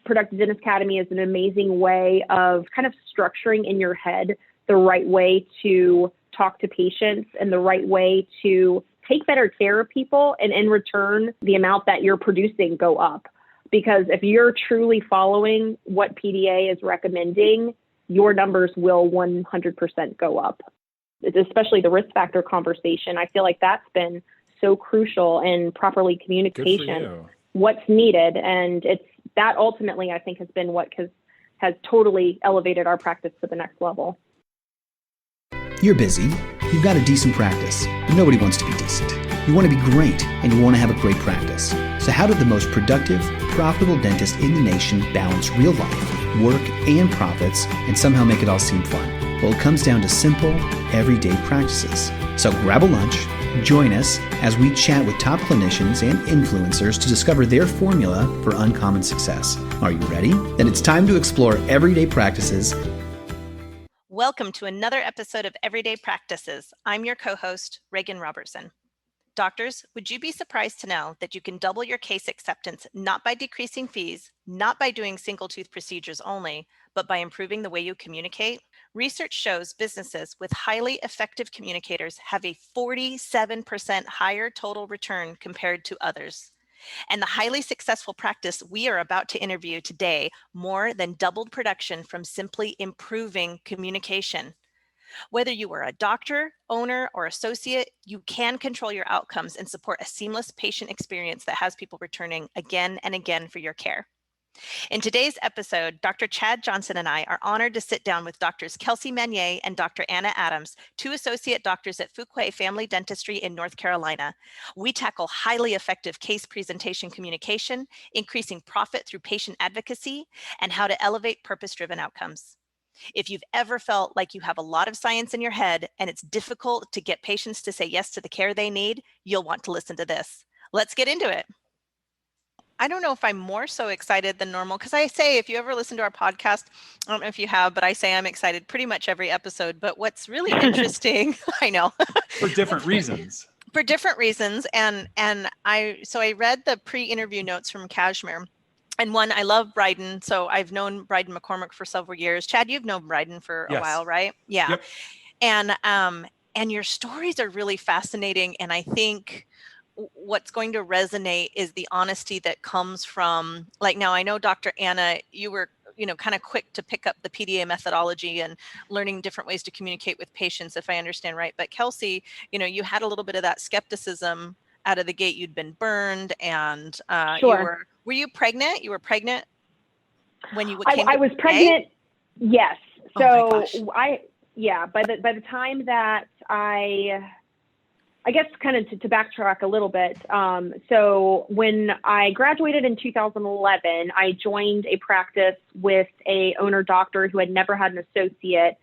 Productive Dentist Academy is an amazing way of kind of structuring in your head the right way to talk to patients and the right way to take better care of people, and in return, the amount that you're producing go up. Because if you're truly following what PDA is recommending, your numbers will 100% go up. It's especially the risk factor conversation. I feel like that's been so crucial in properly communication, what's needed. And it's that ultimately, I think, has been what has totally elevated our practice to the next level. You're busy, you've got a decent practice, but nobody wants to be decent. You want to be great, and you want to have a great practice. So how did the most productive, profitable dentist in the nation balance real life, work, and profits, and somehow make it all seem fun? Well, it comes down to simple, everyday practices. So grab a lunch, join us as we chat with top clinicians and influencers to discover their formula for uncommon success. Are you ready? Then it's time to explore everyday practices. Welcome to another episode of Everyday Practices. I'm your co-host, Reagan Robertson. Doctors, would you be surprised to know that you can double your case acceptance not by decreasing fees, not by doing single tooth procedures only, but by improving the way you communicate? Research shows businesses with highly effective communicators have a 47% higher total return compared to others. And the highly successful practice we are about to interview today more than doubled production from simply improving communication. Whether you are a doctor, owner, or associate, you can control your outcomes and support a seamless patient experience that has people returning again and again for your care. In today's episode, Dr. Chad Johnson and I are honored to sit down with Drs. Kelsey Meunier and Dr. Anna Adams, two associate doctors at Fuquay Family Dentistry in North Carolina. We tackle highly effective case presentation communication, increasing profit through patient advocacy, and how to elevate purpose-driven outcomes. If you've ever felt like you have a lot of science in your head and it's difficult to get patients to say yes to the care they need, you'll want to listen to this. Let's get into it. I don't know if I'm more so excited than normal, because I say, if you ever listen to our podcast, I don't know if you have, but I say I'm excited pretty much every episode. But what's really interesting, I know. For different reasons. For different reasons. And I read the pre-interview notes from Kashmir. And one, I love Bryden. So I've known Bryden McCormick for several years. Chad, you've known Bryden for a while, right? Yeah. Yep. And your stories are really fascinating. And I think what's going to resonate is the honesty that comes from, like, now I know Dr. Anna, you were, kind of quick to pick up the PDA methodology and learning different ways to communicate with patients, if I understand right. But Kelsey, you had a little bit of that skepticism out of the gate. You'd been burned, and Sure. Were you pregnant? You were pregnant when you came I was pregnant. Yes. So oh my gosh. By the time that I guess kind of to backtrack a little bit. So when I graduated in 2011, I joined a practice with a owner doctor who had never had an associate,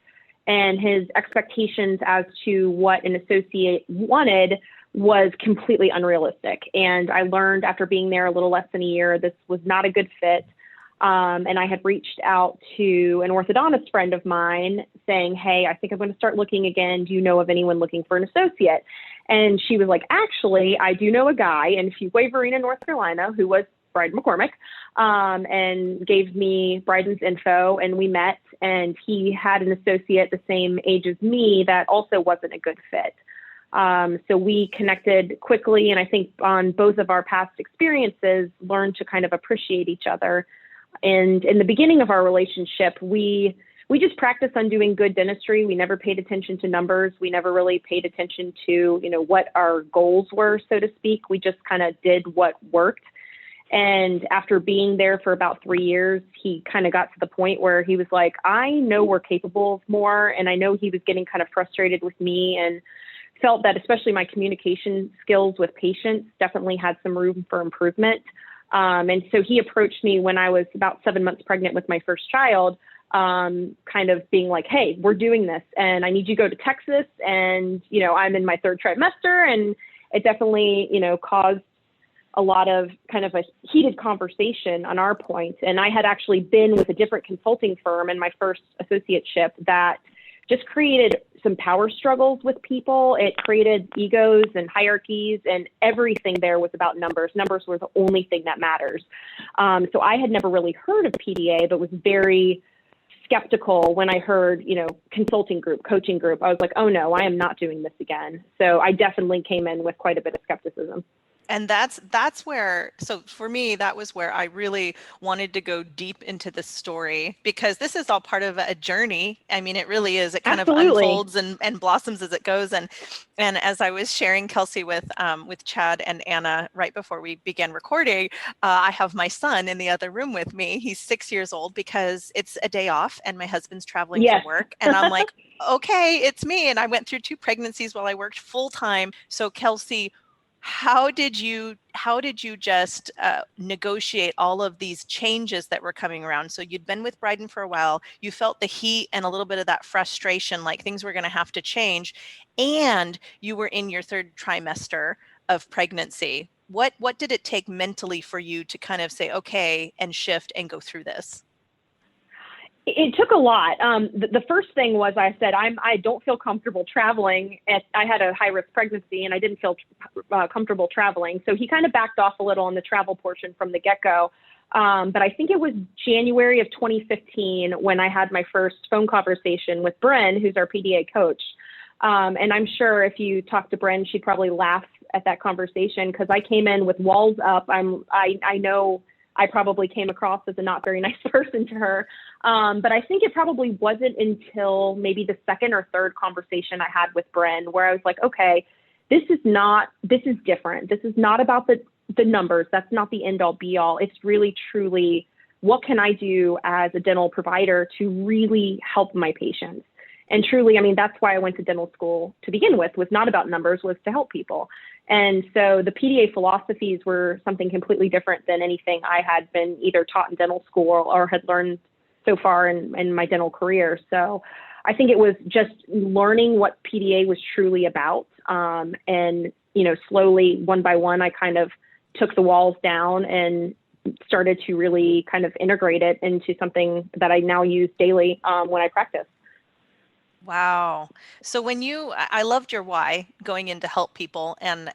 and his expectations as to what an associate wanted was completely unrealistic. And I learned after being there a little less than a year, this was not a good fit. And I had reached out to an orthodontist friend of mine saying, hey, I think I'm going to start looking again. Do you know of anyone looking for an associate? And she was like, actually, I do know a guy in Fuquay, Varina, North Carolina, who was Bryden McCormick, and gave me Bryden's info, and we met, and he had an associate the same age as me that also wasn't a good fit. So we connected quickly, and I think on both of our past experiences, learned to kind of appreciate each other. And in the beginning of our relationship, we just practiced on doing good dentistry. We never paid attention to numbers. We never really paid attention to, what our goals were, so to speak. We just kind of did what worked. And after being there for about 3 years, he kind of got to the point where he was like, I know we're capable of more. And I know he was getting kind of frustrated with me, and felt that especially my communication skills with patients definitely had some room for improvement. And so he approached me when I was about 7 months pregnant with my first child, kind of being like, hey, we're doing this, and I need you to go to Texas. And, I'm in my third trimester, and it definitely, caused a lot of kind of a heated conversation on our point. And I had actually been with a different consulting firm in my first associateship that just created some power struggles with people. It created egos and hierarchies, and everything there was about numbers. Numbers were the only thing that matters. So I had never really heard of PDA, but was very skeptical when I heard, consulting group, coaching group. I was like, oh no, I am not doing this again. So I definitely came in with quite a bit of skepticism. And that's where, so for me, that was where I really wanted to go deep into the story, because this is all part of a journey. I mean, it really is. It kind Absolutely. of unfolds and blossoms as it goes. And as I was sharing, Kelsey, with Chad and Anna right before we began recording, I have my son in the other room with me. He's 6 years old because it's a day off and my husband's traveling Yes. for work. And I'm like, okay, it's me. And I went through 2 pregnancies while I worked full time. So Kelsey, how did you just negotiate all of these changes that were coming around? So you'd been with Bryden for a while, you felt the heat and a little bit of that frustration, like things were going to have to change, and you were in your 3rd trimester of pregnancy. What did it take mentally for you to kind of say, okay, and shift and go through this? It took a lot. The first thing was I said, I don't feel comfortable traveling. I had a high risk pregnancy and I didn't feel comfortable traveling. So he kind of backed off a little on the travel portion from the get-go. But I think it was January of 2015 when I had my first phone conversation with Bryn, who's our PDA coach. And I'm sure if you talk to Bryn, she'd probably laugh at that conversation because I came in with walls up. I know I probably came across as a not very nice person to her. But I think it probably wasn't until maybe the 2nd or 3rd conversation I had with Bryn where I was like, okay, this is different. This is not about the numbers. That's not the end all be all. It's really, truly, what can I do as a dental provider to really help my patients? And truly, I mean, that's why I went to dental school to begin with, was not about numbers, was to help people. And so the PDA philosophies were something completely different than anything I had been either taught in dental school or had learned so far in my dental career. So I think it was just learning what PDA was truly about. And, slowly, one by one, I kind of took the walls down and started to really kind of integrate it into something that I now use daily when I practice. Wow. So I loved your why, going in to help people, and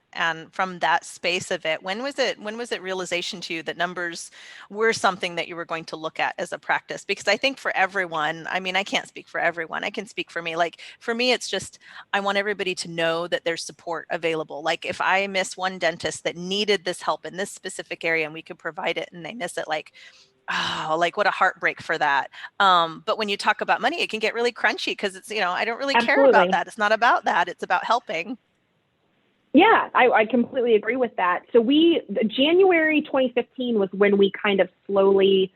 from that space of it, when was it realization to you that numbers were something that you were going to look at as a practice? Because I think for everyone, I mean, I can't speak for everyone. I can speak for me. Like for me, it's just, I want everybody to know that there's support available. Like if I miss one dentist that needed this help in this specific area and we could provide it and they miss it, like, oh, like what a heartbreak for that. But when you talk about money, it can get really crunchy because it's, I don't really care about Absolutely. that. It's not about that. It's about helping. Yeah, I completely agree with that. So January 2015 was when we kind of slowly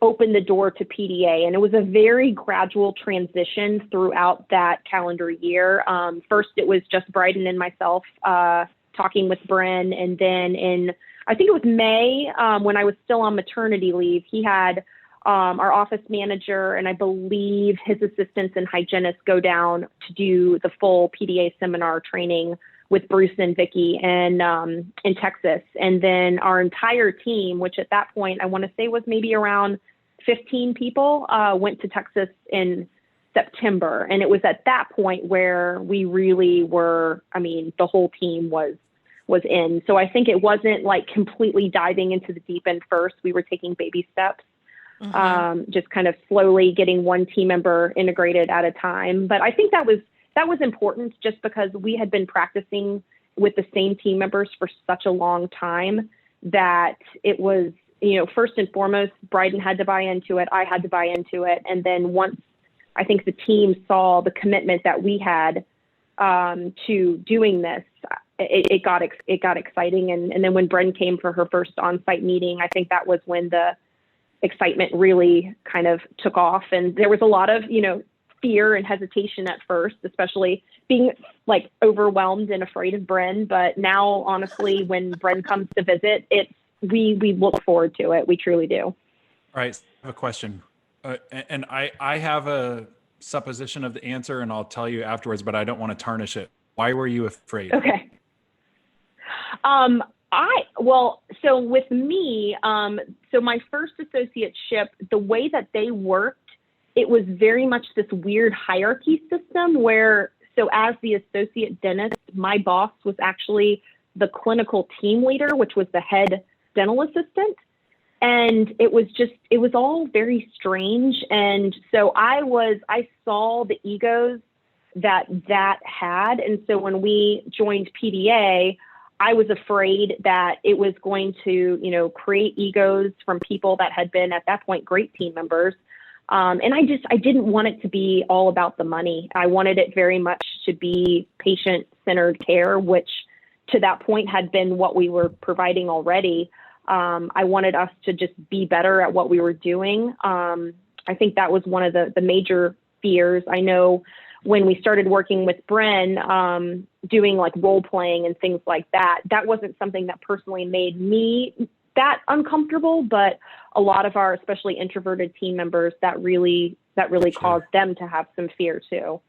opened the door to PDA, and it was a very gradual transition throughout that calendar year. First, it was just Bryden and myself talking with Bryn, and then I think it was May, when I was still on maternity leave, he had our office manager and I believe his assistants and hygienists go down to do the full PDA seminar training with Bruce and Vicky in Texas. And then our entire team, which at that point I want to say was maybe around 15 people, went to Texas in September. And it was at that point where we really were, the whole team was in. So I think it wasn't like completely diving into the deep end first. We were taking baby steps, just kind of slowly getting one team member integrated at a time. But I think that was important just because we had been practicing with the same team members for such a long time that it was, first and foremost, Bryden had to buy into it. I had to buy into it. And then once I think the team saw the commitment that we had to doing this, it got exciting. And then when Bren came for her first on-site meeting, I think that was when the excitement really kind of took off. And there was a lot of, fear and hesitation at first, especially being like overwhelmed and afraid of Bren. But now, honestly, when Bren comes to visit, we look forward to it. We truly do. All right. I have a question. And I have a supposition of the answer and I'll tell you afterwards, but I don't want to tarnish it. Why were you afraid? Okay. So with me, so my first associateship, the way that they worked it was very much this weird hierarchy system where, so as the associate dentist, my boss was actually the clinical team leader, which was the head dental assistant. And it was all very strange. And so I saw the egos that had. And so when we joined PDA, I was afraid that it was going to, create egos from people that had been at that point great team members. And I didn't want it to be all about the money. I wanted it very much to be patient-centered care, which to that point had been what we were providing already. I wanted us to just be better at what we were doing. I think that was one of the major fears. I know when we started working with Bren, doing like role playing and things like that, that wasn't something that personally made me that uncomfortable, but a lot of our, especially introverted team members, that really Sure. caused them to have some fear too.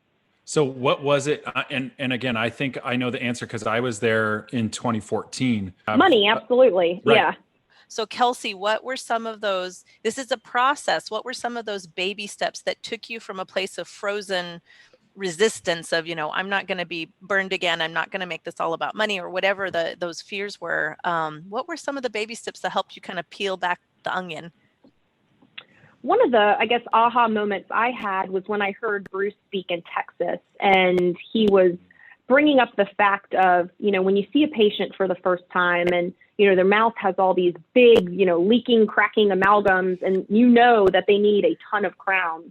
So what was it? And again, I think I know the answer because I was there in 2014. Money, absolutely. Right. Yeah. So Kelsey, what were some of those, this is a process, what were some of those baby steps that took you from a place of frozen resistance of, I'm not going to be burned again, I'm not going to make this all about money, or whatever those fears were? What were some of the baby steps that helped you kind of peel back the onion? One of the, I guess, aha moments I had was when I heard Bruce speak in Texas, and he was bringing up the fact of, when you see a patient for the first time and, their mouth has all these big, leaking, cracking amalgams, and that they need a ton of crowns.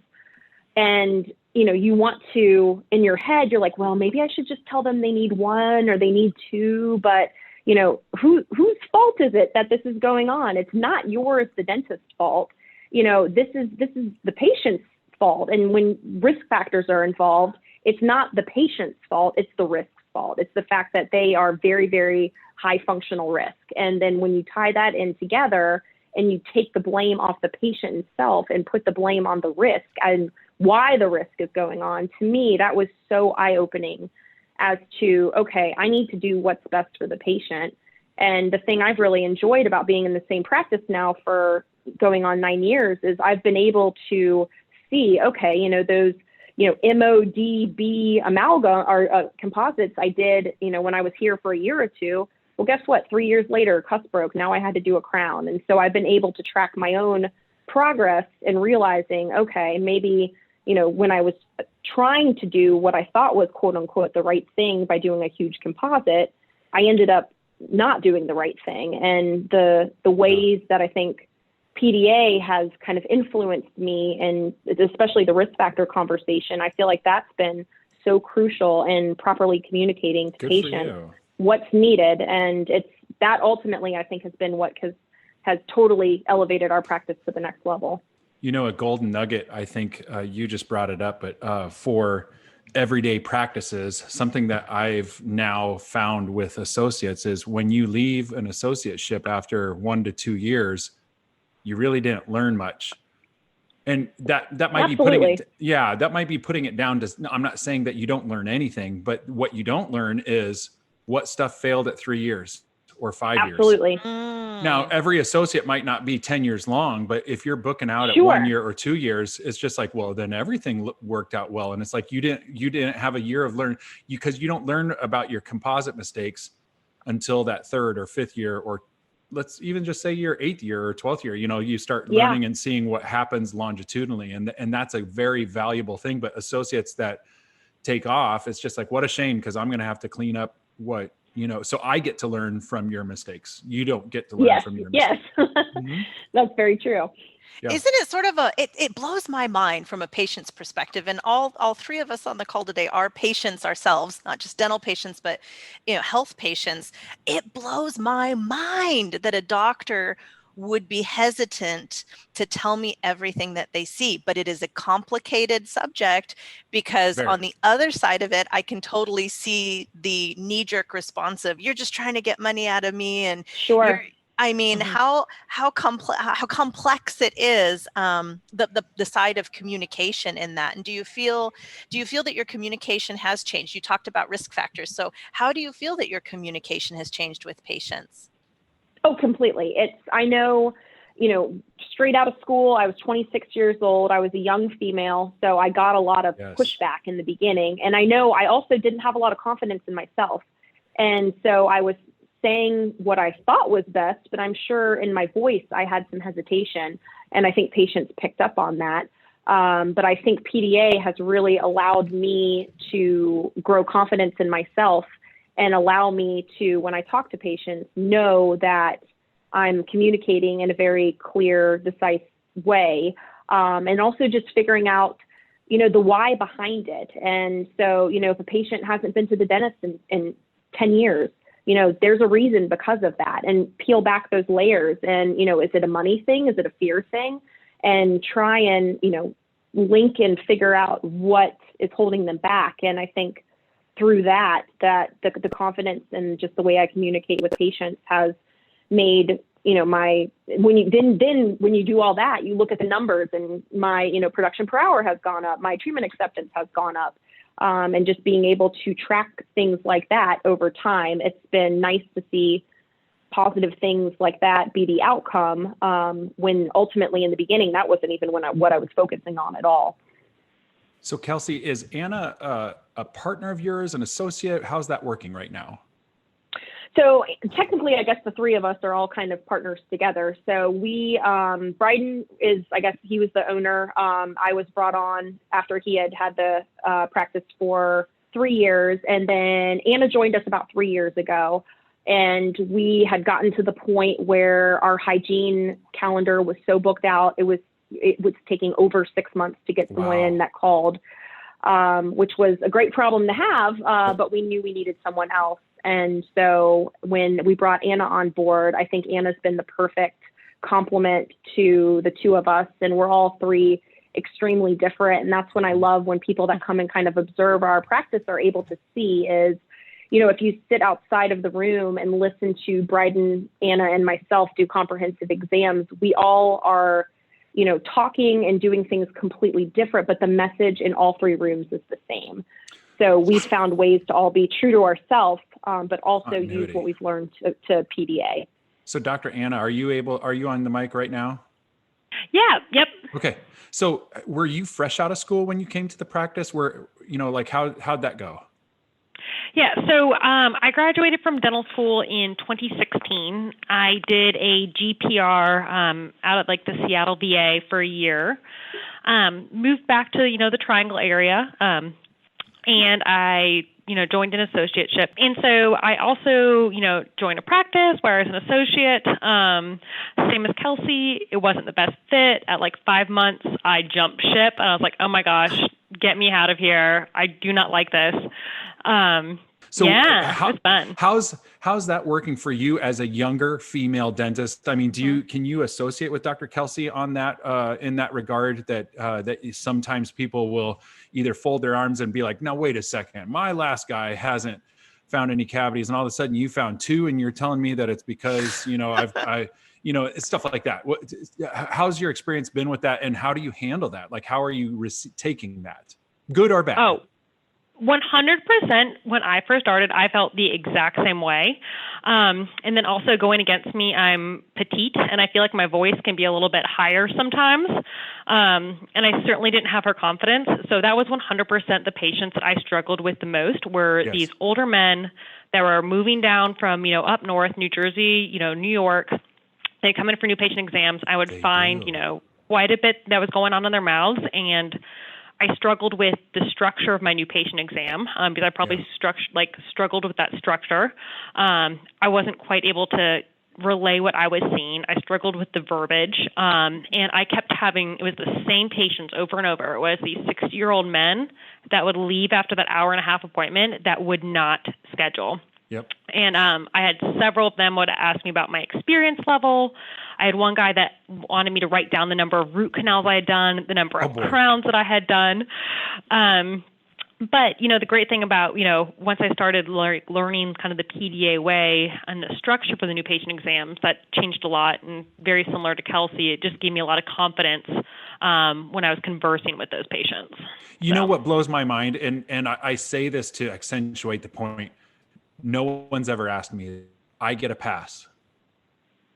And, you want to, in your head, you're like, well, maybe I should just tell them they need one or they need two, but, whose fault is it that this is going on? It's not yours, the dentist's fault. This is the patient's fault. And when risk factors are involved, it's not the patient's fault, it's the risk's fault. It's the fact that they are very, very high functional risk. And then when you tie that in together and you take the blame off the patient itself and put the blame on the risk and why the risk is going on, to me, that was so eye-opening as to, okay, I need to do what's best for the patient. And the thing I've really enjoyed about being in the same practice now for going on 9 years is I've been able to see, okay, those, MODB amalgam or composites I did, when I was here for a year or two. Well, guess what? 3 years later, cusp broke. Now I had to do a crown. And so I've been able to track my own progress and realizing, okay, maybe, when I was trying to do what I thought was quote unquote the right thing by doing a huge composite, I ended up not doing the right thing. And the ways that I think PDA has kind of influenced me, and especially the risk factor conversation, I feel like that's been so crucial in properly communicating to patients what's needed. And it's that ultimately, I think, has been what has totally elevated our practice to the next level. A golden nugget, I think you just brought it up, but for everyday practices, something that I've now found with associates is when you leave an associateship after 1 to 2 years, you really didn't learn much. And that might Absolutely. that might be putting it down to, I'm not saying that you don't learn anything, but what you don't learn is what stuff failed at 3 years or 5 years. Absolutely. Now, every associate might not be 10 years long, but if you're booking out at Sure. 1 year or 2 years, it's just like, well, then everything worked out well. And it's like, you didn't have a year of learn because you don't learn about your composite mistakes until that 3rd or 5th year, or let's even just say your 8th year or 12th year, you start learning and seeing what happens longitudinally. And that's a very valuable thing. But associates that take off, it's just like, what a shame, because I'm going to have to clean up so I get to learn from your mistakes. You don't get to learn from your mistakes. Yes, that's very true. Yeah. Isn't it sort of it blows my mind from a patient's perspective, and all three of us on the call today are patients ourselves, not just dental patients, but health patients. It blows my mind that a doctor would be hesitant to tell me everything that they see, but it is a complicated subject because on the other side of it, I can totally see the knee-jerk response of, you're just trying to get money out of me, and sure. How complex it is, the side of communication in that. And do you feel that your communication has changed? You talked about risk factors. So how do you feel that your communication has changed with patients? Oh, completely. I know straight out of school. I was 26 years old. I was a young female. So I got a lot of pushback in the beginning. And I know I also didn't have a lot of confidence in myself. And so I was saying what I thought was best, but I'm sure in my voice, I had some hesitation. And I think patients picked up on that. But I think PDA has really allowed me to grow confidence in myself and allow me to, when I talk to patients, know that I'm communicating in a very clear, decisive way. And also just figuring out, the why behind it. And so, if a patient hasn't been to the dentist in 10 years, there's a reason because of that, and peel back those layers. And, is it a money thing? Is it a fear thing? And try and, link and figure out what is holding them back. And I think through that the confidence and just the way I communicate with patients has made, when you do all that, you look at the numbers, and my, production per hour has gone up, my treatment acceptance has gone up. And just being able to track things like that over time, it's been nice to see positive things like that be the outcome, when ultimately in the beginning, that wasn't even what I was focusing on at all. So Kelsey, is Anna a partner of yours, an associate? How's that working right now? So technically, I guess the three of us are all kind of partners together. So we, Bryden is, I guess he was the owner. I was brought on after he had the practice for 3 years. And then Anna joined us about 3 years ago. And we had gotten to the point where our hygiene calendar was so booked out, it was taking over 6 months to get someone in that called, which was a great problem to have, but we knew we needed someone else. And so when we brought Anna on board, I think Anna's been the perfect complement to the two of us. And we're all three extremely different. And that's when I love when people that come and kind of observe our practice are able to see is, if you sit outside of the room and listen to Bryden, Anna, and myself do comprehensive exams, we all are, talking and doing things completely different, but the message in all three rooms is the same. So we've found ways to all be true to ourselves, but also use what we've learned to PDA. So Dr. Anna, are you on the mic right now? Yeah. Yep. Okay. So were you fresh out of school when you came to the practice? How'd that go? Yeah, so I graduated from dental school in 2016. I did a GPR out at the Seattle VA for a year. Moved back to the Triangle area, and I joined an associateship. And so I also joined a practice where I was an associate. Same as Kelsey, it wasn't the best fit. At 5 months, I jumped ship, and I was like, oh my gosh, get me out of here. I do not like this. So it's fun. How's that working for you as a younger female dentist? I mean, can you associate with Dr. Kelsey on that, in that regard, that sometimes people will either fold their arms and be like, no, wait a second, my last guy hasn't found any cavities, and all of a sudden you found 2, and you're telling me that it's because, it's stuff like that. How's your experience been with that, and how do you handle that? How are you taking that, good or bad? Oh, 100%. When I first started, I felt the exact same way. And then also going against me, I'm petite, and I feel like my voice can be a little bit higher sometimes. And I certainly didn't have her confidence. So that was 100% the patients that I struggled with the most were these older men that were moving down from, up north, New Jersey, New York. They come in for new patient exams. I would find, quite a bit that was going on in their mouths, and I struggled with the structure of my new patient exam because I probably struggled with that structure. I wasn't quite able to relay what I was seeing. I struggled with the verbiage, and I kept having, it was the same patients over and over. It was these 60-year-old men that would leave after that hour-and-a-half appointment that would not schedule. Yep. And I had several of them would ask me about my experience level. I had one guy that wanted me to write down the number of root canals I had done, the number of crowns that I had done. But, the great thing about, once I started learning kind of the PDA way and the structure for the new patient exams, that changed a lot. And very similar to Kelsey, it just gave me a lot of confidence when I was conversing with those patients. You know what blows my mind? And I say this to accentuate the point. No one's ever asked me, I get a pass.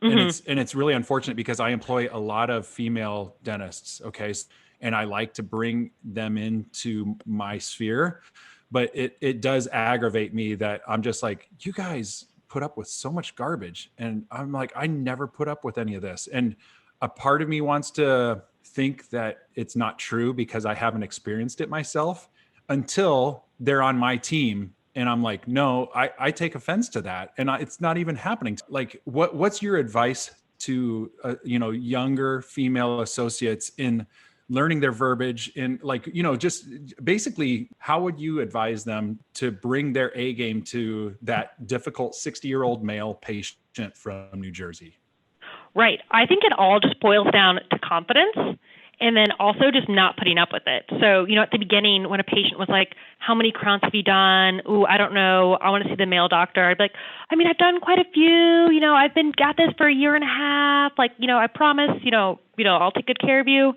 And it's really unfortunate because I employ a lot of female dentists. Okay. And I like to bring them into my sphere, but it does aggravate me that I'm just like, you guys put up with so much garbage. And I'm like, I never put up with any of this. And a part of me wants to think that it's not true because I haven't experienced it myself until they're on my team. And I'm like, no, I take offense to that. And it's not even happening. Like, what's your advice to, younger female associates in learning their verbiage and just basically how would you advise them to bring their A game to that difficult 60-year-old male patient from New Jersey? Right. I think it all just boils down to confidence and then also just not putting up with it. So, at the beginning when a patient was like, how many crowns have you done? Ooh, I don't know. I want to see the male doctor. I'd be like, I've done quite a few. I've been got this for a year and a half. I promise, I'll take good care of you.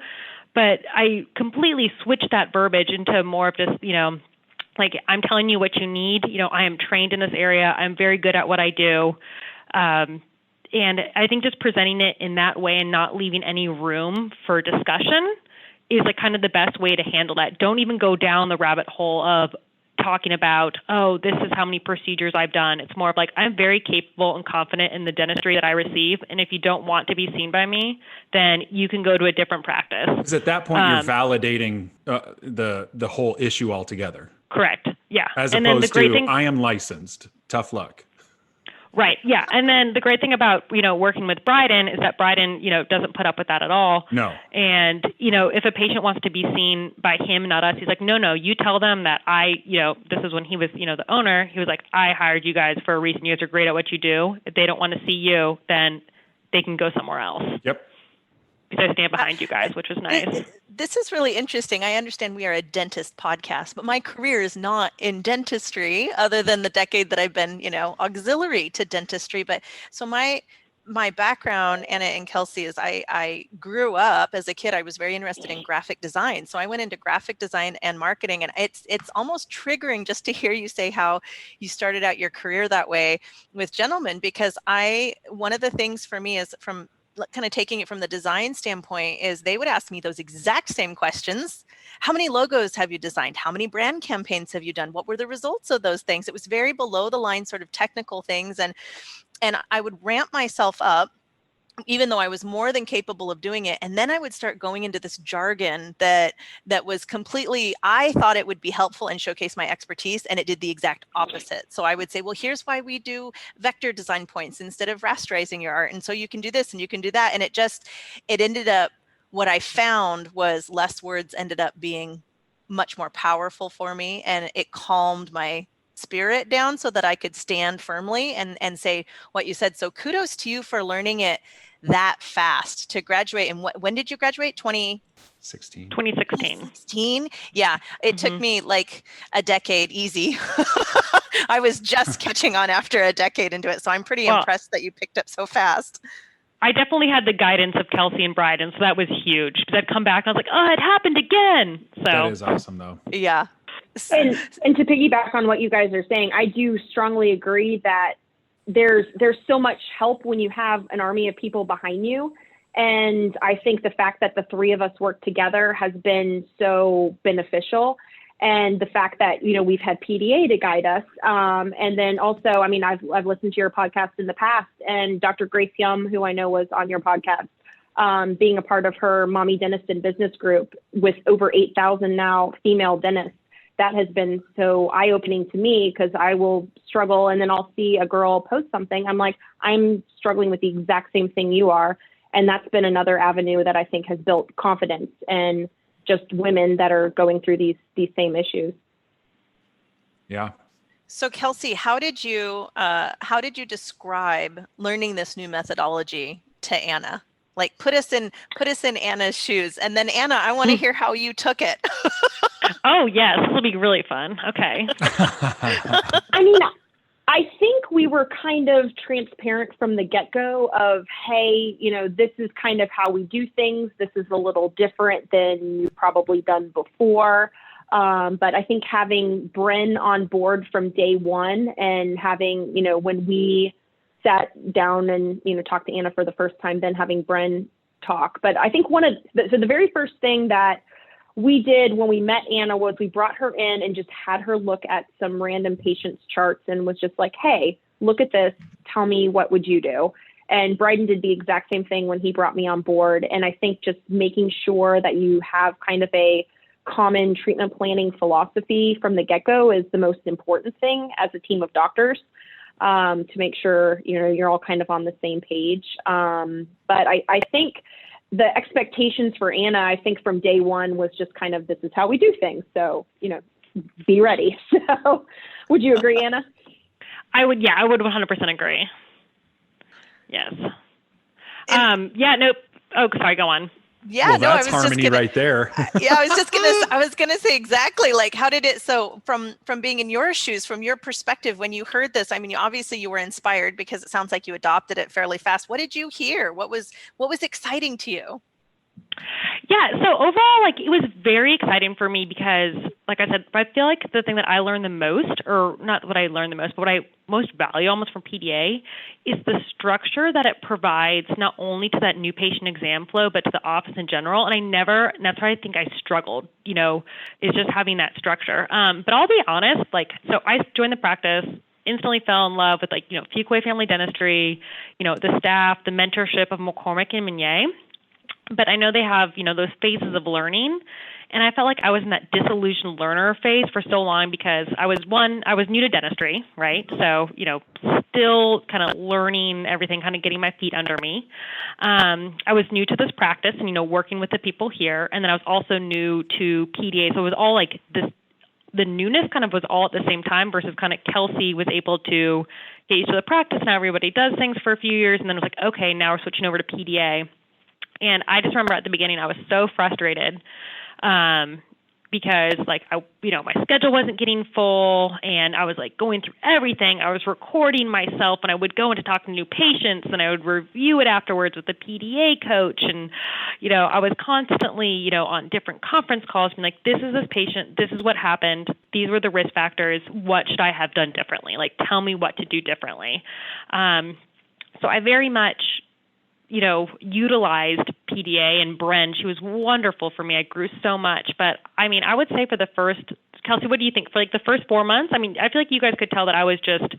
But I completely switched that verbiage into more of just, I'm telling you what you need. I am trained in this area. I'm very good at what I do. And I think just presenting it in that way and not leaving any room for discussion is kind of the best way to handle that. Don't even go down the rabbit hole of talking about, this is how many procedures I've done. It's more of I'm very capable and confident in the dentistry that I receive. And if you don't want to be seen by me, then you can go to a different practice. Because at that point, you're validating the whole issue altogether. Correct. Yeah. As and opposed then the great to, thing, I am licensed. Tough luck. Right. Yeah. And then the great thing about, working with Bryden is that Bryden, doesn't put up with that at all. No. And, if a patient wants to be seen by him, not us, he's like, no, you tell them that this is when he was, the owner, he was like, I hired you guys for a reason. You guys are great at what you do. If they don't want to see you, then they can go somewhere else. Yep. Because I stand behind you guys, which was nice. This is really interesting. I understand we are a dentist podcast, but my career is not in dentistry other than the decade that I've been, auxiliary to dentistry. But so my background, Anna and Kelsey, is I grew up as a kid. I was very interested in graphic design. So I went into graphic design and marketing. And it's almost triggering just to hear you say how you started out your career that way with gentlemen, because one of the things for me is from kind of taking it from the design standpoint is they would ask me those exact same questions. How many logos have you designed? How many brand campaigns have you done? What were the results of those things? It was very below the line sort of technical things. And I would ramp myself up, even though I was more than capable of doing it. And then I would start going into this jargon that was completely, I thought it would be helpful and showcase my expertise, and it did the exact opposite. So I would say, well, here's why we do vector design points instead of rasterizing your art. And so you can do this and you can do that. And it ended up, what I found was less words ended up being much more powerful for me. And it calmed my spirit down so that I could stand firmly and say what you said. So kudos to you for learning it that fast to graduate. And when did you graduate? 2016. 2016. Yeah. It took me like a decade easy. I was just catching on after a decade into it. So I'm pretty impressed that you picked up so fast. I definitely had the guidance of Kelsey and Bryden. So that was huge because I'd come back and I was like, it happened again. So that is awesome though. Yeah. And to piggyback on what you guys are saying, I do strongly agree that there's so much help when you have an army of people behind you. And I think the fact that the three of us work together has been so beneficial. And the fact that, we've had PDA to guide us. And then also, I've listened to your podcast in the past, and Dr. Grace Yum, who I know was on your podcast, being a part of her Mommy Dentist and Business Group with over 8,000 now female dentists. That has been so eye-opening to me because I will struggle and then I'll see a girl post something. I'm like, I'm struggling with the exact same thing you are. And that's been another avenue that I think has built confidence in just women that are going through these same issues. Yeah. So Kelsey, how did you describe learning this new methodology to Anna? Like put us in Anna's shoes. And then Anna, I want to hear how you took it. Oh, yes. This will be really fun. Okay. I think we were kind of transparent from the get-go of, hey, this is kind of how we do things. This is a little different than you've probably done before. But I think having Bryn on board from day one and having, when we sat down and, talked to Anna for the first time, then having Bren talk. But I think the very first thing that we did when we met Anna was we brought her in and just had her look at some random patients' charts and was just like, hey, look at this. Tell me, what would you do? And Bryden did the exact same thing when he brought me on board. And I think just making sure that you have kind of a common treatment planning philosophy from the get-go is the most important thing as a team of doctors, to make sure, you're all kind of on the same page. But I think the expectations for Anna, I think from day one was just kind of, this is how we do things. So, be ready. So would you agree, Anna? I would 100% agree. Yes. No. Oh, sorry, go on. Yeah, well, no, that's I was harmony just gonna, right there. yeah, I was gonna say exactly, like, how did it, so from being in your shoes, from your perspective, when you heard this, I mean, obviously you were inspired because it sounds like you adopted it fairly fast. What did you hear? What was exciting to you? Yeah, so overall, like, it was very exciting for me because, like I said, I feel like the thing that I learned the most, or not what I learned the most, but what I most value almost from PDA is the structure that it provides, not only to that new patient exam flow, but to the office in general. And that's where I think I struggled, is just having that structure. But I'll be honest, so I joined the practice, instantly fell in love with, Fuquay Family Dentistry, the staff, the mentorship of McCormick and Meunier. But I know they have, those phases of learning. And I felt like I was in that disillusioned learner phase for so long because I was new to dentistry, right? So, still kind of learning everything, kind of getting my feet under me. I was new to this practice and, working with the people here. And then I was also new to PDA. So it was all like this, the newness kind of was all at the same time versus kind of Kelsey was able to get used to the practice. Now everybody does things for a few years. And then it was like, okay, now we're switching over to PDA. And I just remember at the beginning, I was so frustrated because my schedule wasn't getting full and I was going through everything. I was recording myself and I would go into talking to new patients and I would review it afterwards with the PDA coach. And, I was constantly, on different conference calls being like, this is this patient, this is what happened. These were the risk factors. What should I have done differently? Tell me what to do differently. So I very much utilized PDA and Bren. She was wonderful for me. I grew so much. But I mean, I would say for the first, Kelsey, what do you think? For the first 4 months? I mean, I feel like you guys could tell that I was upset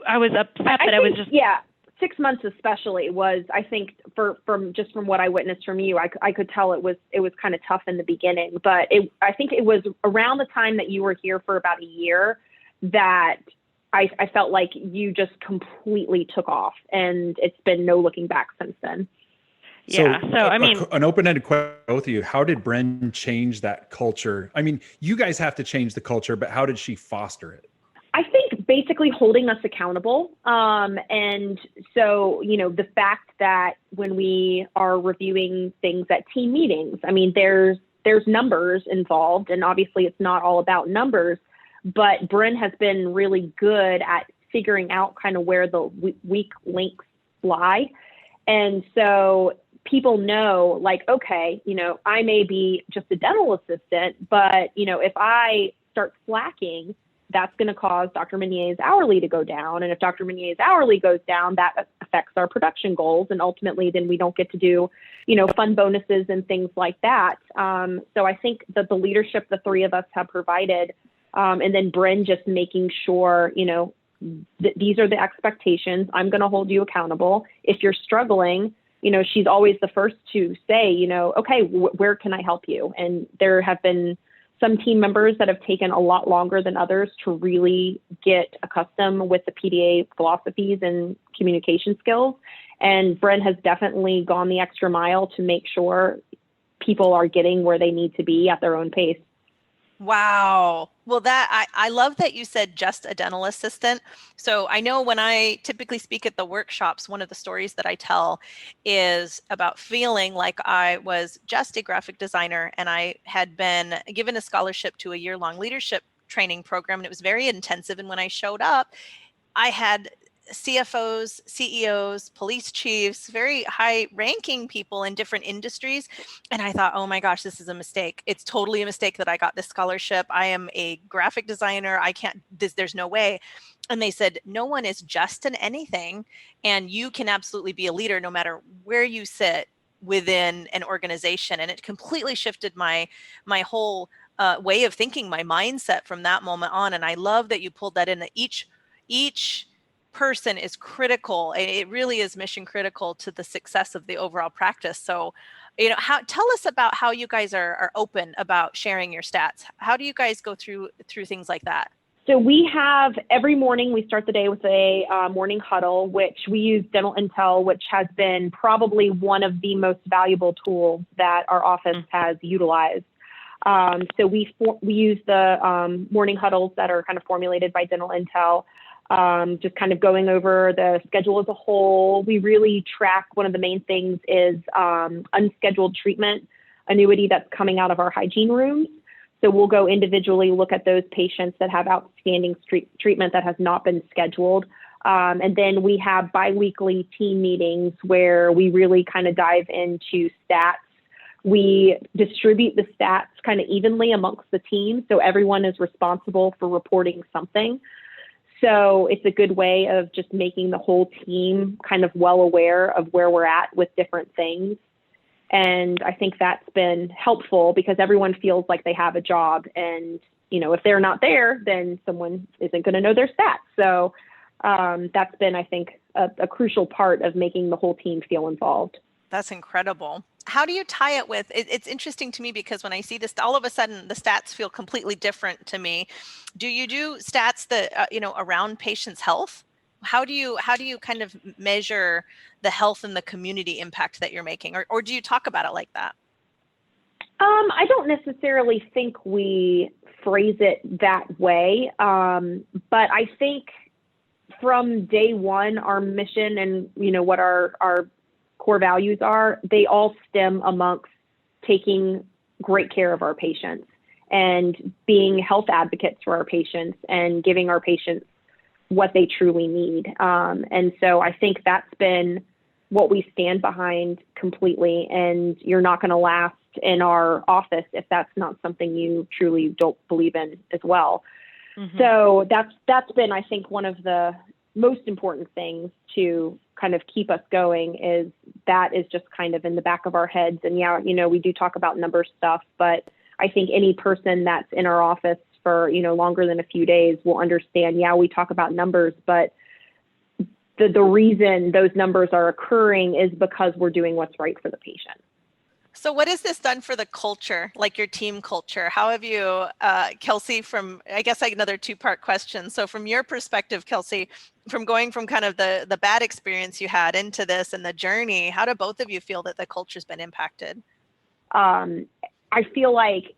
that I was just. Yeah. 6 months especially was, I think, from what I witnessed from you, I could tell it was kind of tough in the beginning. But I think it was around the time that you were here for about a year that I felt like you just completely took off, and it's been no looking back since then. Yeah. So I mean, an open-ended question, both of you. How did Bren change that culture? I mean, you guys have to change the culture, but how did she foster it? I think basically holding us accountable. And so, the fact that when we are reviewing things at team meetings, I mean, there's numbers involved, and obviously it's not all about numbers. But Bren has been really good at figuring out kind of where the weak links lie. And so people know, okay, I may be just a dental assistant, but, if I start slacking, that's going to cause Dr. Meunier's hourly to go down. And if Dr. Meunier's hourly goes down, that affects our production goals. And ultimately, then we don't get to do, fun bonuses and things like that. So I think that the leadership the three of us have provided, and then Bren just making sure, these are the expectations. I'm going to hold you accountable. If you're struggling, she's always the first to say, okay, where can I help you? And there have been some team members that have taken a lot longer than others to really get accustomed with the PDA philosophies and communication skills. And Bren has definitely gone the extra mile to make sure people are getting where they need to be at their own pace. Wow. Well, I love that you said just a dental assistant. So I know when I typically speak at the workshops, one of the stories that I tell is about feeling like I was just a graphic designer and I had been given a scholarship to a year-long leadership training program, and it was very intensive. And when I showed up, I had CFOs, CEOs, police chiefs, very high ranking people in different industries. And I thought, oh my gosh, this is a mistake. It's totally a mistake that I got this scholarship. I am a graphic designer. I can't, there's no way. And they said, no one is just in anything. And you can absolutely be a leader no matter where you sit within an organization. And it completely shifted my whole way of thinking, my mindset from that moment on. And I love that you pulled that in, that each person is critical. It really is mission critical to the success of the overall practice. So, tell us about how you guys are open about sharing your stats. How do you guys go through things like that? So we have, every morning we start the day with a morning huddle, which we use Dental Intel, which has been probably one of the most valuable tools that our office has utilized. So we use the morning huddles that are kind of formulated by Dental Intel, just kind of going over the schedule as a whole. We really track, one of the main things is unscheduled treatment annuity that's coming out of our hygiene rooms. So we'll go individually look at those patients that have outstanding treatment that has not been scheduled. And then we have biweekly team meetings where we really kind of dive into stats. We distribute the stats kind of evenly amongst the team, so everyone is responsible for reporting something. So it's a good way of just making the whole team kind of well aware of where we're at with different things. And I think that's been helpful because everyone feels like they have a job, and, if they're not there, then someone isn't going to know their stats. So that's been, I think, a crucial part of making the whole team feel involved. That's incredible. How do you tie it with, it's interesting to me because when I see this, all of a sudden the stats feel completely different to me. Do you do stats that, around patients' health? How do you kind of measure the health and the community impact that you're making? Or do you talk about it like that? I don't necessarily think we phrase it that way. But I think from day one, our mission and, what our core values are, they all stem amongst taking great care of our patients and being health advocates for our patients and giving our patients what they truly need. And so I think that's been what we stand behind completely. And you're not going to last in our office if that's not something you truly don't believe in as well. Mm-hmm. So that's been, I think, one of the most important things to kind of keep us going is just kind of in the back of our heads. And we do talk about number stuff, but I think any person that's in our office for, longer than a few days will understand, we talk about numbers, but the reason those numbers are occurring is because we're doing what's right for the patient. So what has this done for the culture, like your team culture? How have you, Kelsey, I guess another two-part question. So from your perspective, Kelsey, from going from kind of the bad experience you had into this and the journey, how do both of you feel that the culture's been impacted? I feel like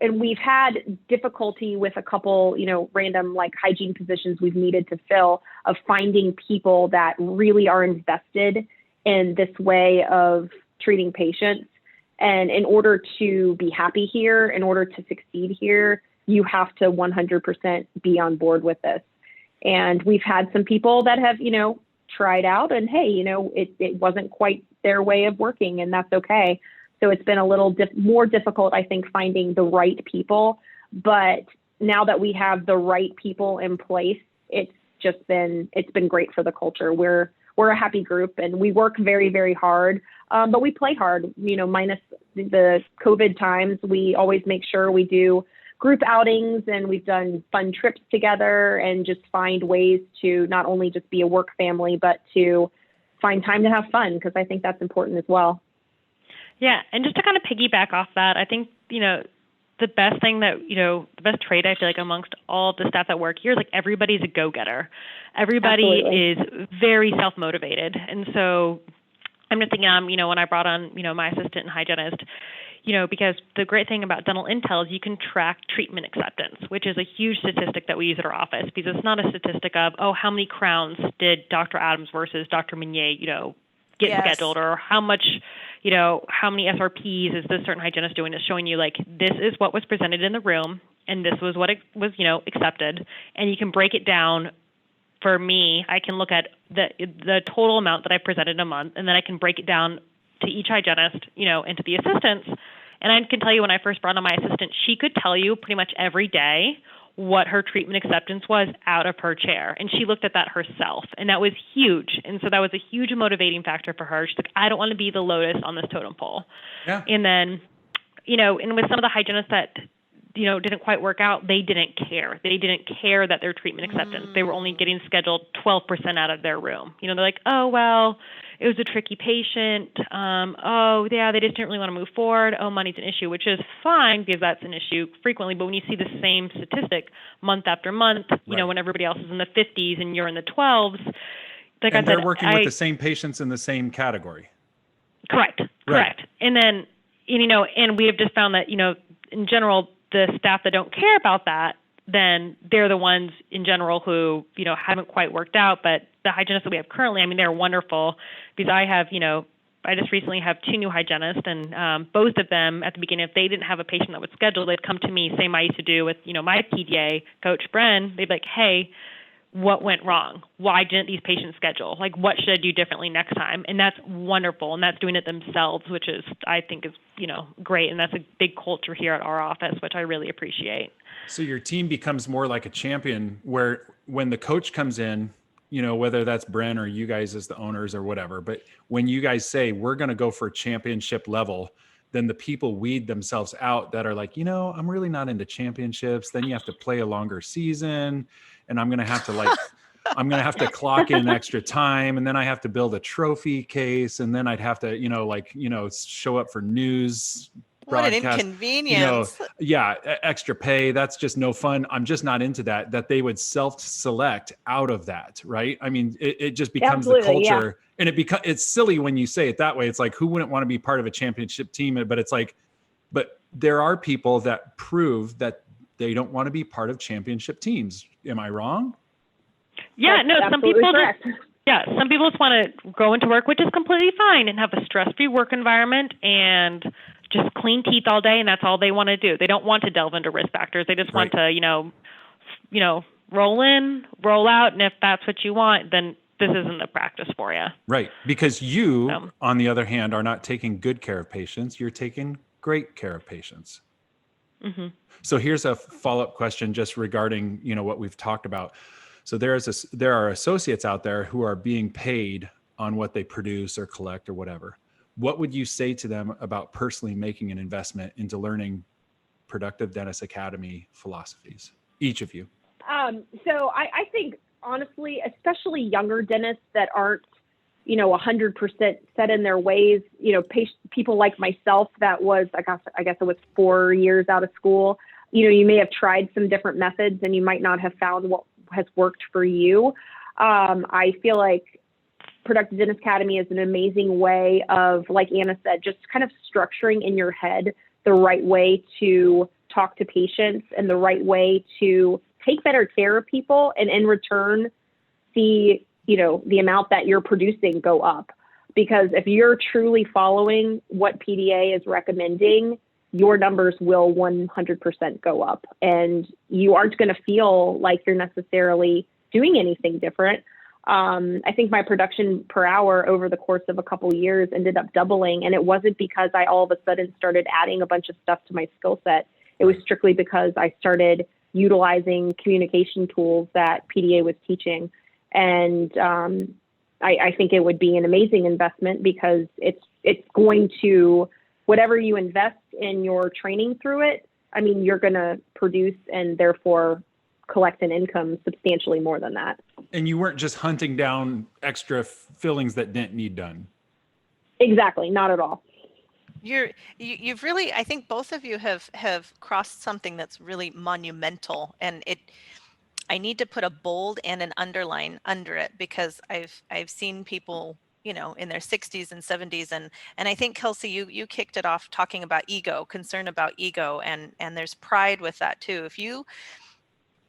and we've had difficulty with a couple, random like hygiene positions we've needed to fill, of finding people that really are invested in this way of treating patients. And in order to be happy here, in order to succeed here, you have to 100% be on board with this. And we've had some people that have, tried out and, hey, it wasn't quite their way of working, and that's okay. So it's been a little more difficult, I think, finding the right people. But now that we have the right people in place, it's been great for the culture. We're a happy group and we work very, very hard, but we play hard, minus the COVID times. We always make sure we do group outings and we've done fun trips together and just find ways to not only just be a work family, but to find time to have fun, because I think that's important as well. Yeah. And just to kind of piggyback off that, I think, the best thing that, the best trait I feel like amongst all of the staff that work here is like everybody's a go-getter. Everybody Absolutely. is very self-motivated. And so I'm just thinking, when I brought on, my assistant and hygienist, because the great thing about Dental Intel is you can track treatment acceptance, which is a huge statistic that we use at our office, because it's not a statistic of, how many crowns did Dr. Adams versus Dr. Meunier, get scheduled, or how much, how many SRPs is this certain hygienist doing? It's showing you like, this is what was presented in the room and this was what it was, accepted. And you can break it down for me, I can look at the total amount that I presented in a month, and then I can break it down to each hygienist, and to the assistants. And I can tell you, when I first brought on my assistant, she could tell you pretty much every day what her treatment acceptance was out of her chair. And she looked at that herself. And that was huge. And so that was a huge motivating factor for her. She's like, I don't want to be the lotus on this totem pole. Yeah. And then, and with some of the hygienists that, didn't quite work out, they didn't care. They didn't care that their treatment acceptance, they were only getting scheduled 12% out of their room. They're like, oh, well, it was a tricky patient. Oh, yeah, they just didn't really want to move forward. Oh, money's an issue, which is fine because that's an issue frequently. But when you see the same statistic month after month, when everybody else is in the 50s and you're in the 12s, like and I said, they're working with the same patients in the same category. Correct. And then, and we have just found that, in general, the staff that don't care about that, then they're the ones in general who, haven't quite worked out. But the hygienists that we have currently, they're wonderful because I have, I just recently have 2 new hygienists, and both of them at the beginning, if they didn't have a patient that was scheduled, they'd come to me, same I used to do with, my PDA coach, Bren. They'd be like, hey, what went wrong? Why didn't these patients schedule? Like, what should I do differently next time? And that's wonderful. And that's doing it themselves, which is, I think is, great. And that's a big culture here at our office, which I really appreciate. So your team becomes more like a champion where when the coach comes in, whether that's Bren or you guys as the owners or whatever, but when you guys say, we're going to go for championship level, then the people weed themselves out that are like, I'm really not into championships. Then you have to play a longer season, and I'm going to have to I'm going to have to clock in extra time. And then I have to build a trophy case. And then I'd have to, show up for news broadcast. What an inconvenience. Extra pay. That's just no fun. I'm just not into that they would self-select out of that. Right. It just becomes the culture, and it's silly when you say it that way. It's like, who wouldn't want to be part of a championship team? But it's like, but there are people that prove that they don't want to be part of championship teams. Am I wrong? Yeah, That's some people correct. some people just want to go into work, which is completely fine, and have a stress-free work environment and just clean teeth all day, and that's all they want to do. They don't want to delve into risk factors. They just want to, roll in, roll out, and if that's what you want, then this isn't the practice for you. Right, because you, on the other hand, are not taking good care of patients. You're taking great care of patients. Mm-hmm. So here's a follow-up question just regarding, what we've talked about. So there are associates out there who are being paid on what they produce or collect or whatever. What would you say to them about personally making an investment into learning Productive Dentist Academy philosophies? Each of you. So I think, honestly, especially younger dentists that aren't, 100% set in their ways, people like myself that was, I guess it was 4 years out of school. You may have tried some different methods and you might not have found what has worked for you. I feel like Productive Dentist Academy is an amazing way of, like Anna said, just kind of structuring in your head the right way to talk to patients and the right way to take better care of people, and in return, see, the amount that you're producing go up. Because if you're truly following what PDA is recommending, your numbers will 100% go up, and you aren't going to feel like you're necessarily doing anything different. I think my production per hour over the course of a couple of years ended up doubling, and it wasn't because I all of a sudden started adding a bunch of stuff to my skill set. It was strictly because I started utilizing communication tools that PDA was teaching. And I think it would be an amazing investment because it's going to, whatever you invest in your training through it, you're going to produce and therefore collect an income substantially more than that. And you weren't just hunting down extra fillings that didn't need done. Exactly. Not at all. You've really, I think both of you have crossed something that's really monumental, and I need to put a bold and an underline under it because I've seen people, in their 60s and 70s, and I think, Kelsey, you kicked it off talking about ego, concern about ego, and there's pride with that too.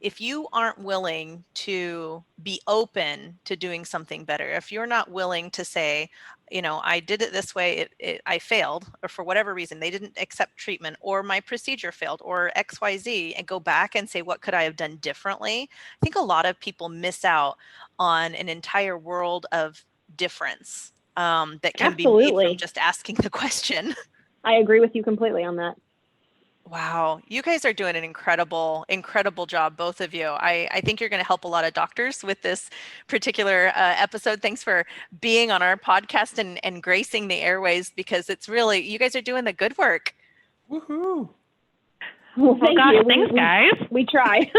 if you aren't willing to be open to doing something better, if you're not willing to say, I did it this way, I failed, or for whatever reason, they didn't accept treatment, or my procedure failed, or XYZ, and go back and say, what could I have done differently? I think a lot of people miss out on an entire world of difference that can be made from just asking the question. I agree with you completely on that. Wow. You guys are doing an incredible, incredible job, both of you. I think you're going to help a lot of doctors with this particular episode. Thanks for being on our podcast and gracing the airways, because it's really, you guys are doing the good work. Woohoo. Well, thank you. Thanks, guys. We try.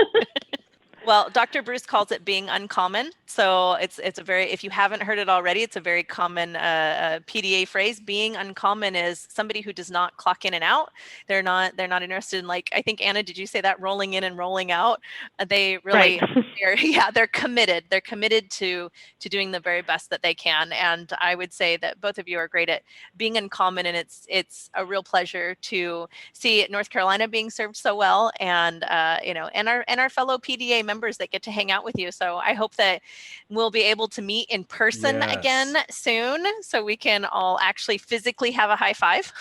Well, Dr. Bruce calls it being uncommon. So it's a very, if you haven't heard it already, it's a very common PDA phrase. Being uncommon is somebody who does not clock in and out. They're not interested in, like, I think, Anna, did you say that, rolling in and rolling out? They really, right. they're committed. They're committed to doing the very best that they can. And I would say that both of you are great at being uncommon, and it's a real pleasure to see North Carolina being served so well, and and our fellow PDA members that get to hang out with you. So I hope that we'll be able to meet in person again soon, so we can all actually physically have a high five.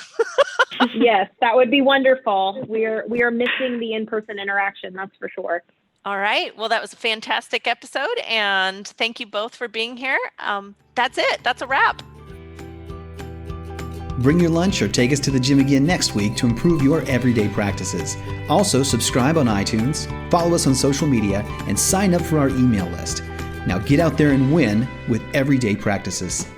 Yes, that would be wonderful. We are missing the in-person interaction, that's for sure. All right. Well, that was a fantastic episode, and thank you both for being here. That's it. That's a wrap. Bring your lunch or take us to the gym again next week to improve your everyday practices. Also, subscribe on iTunes, follow us on social media, and sign up for our email list. Now get out there and win with everyday practices.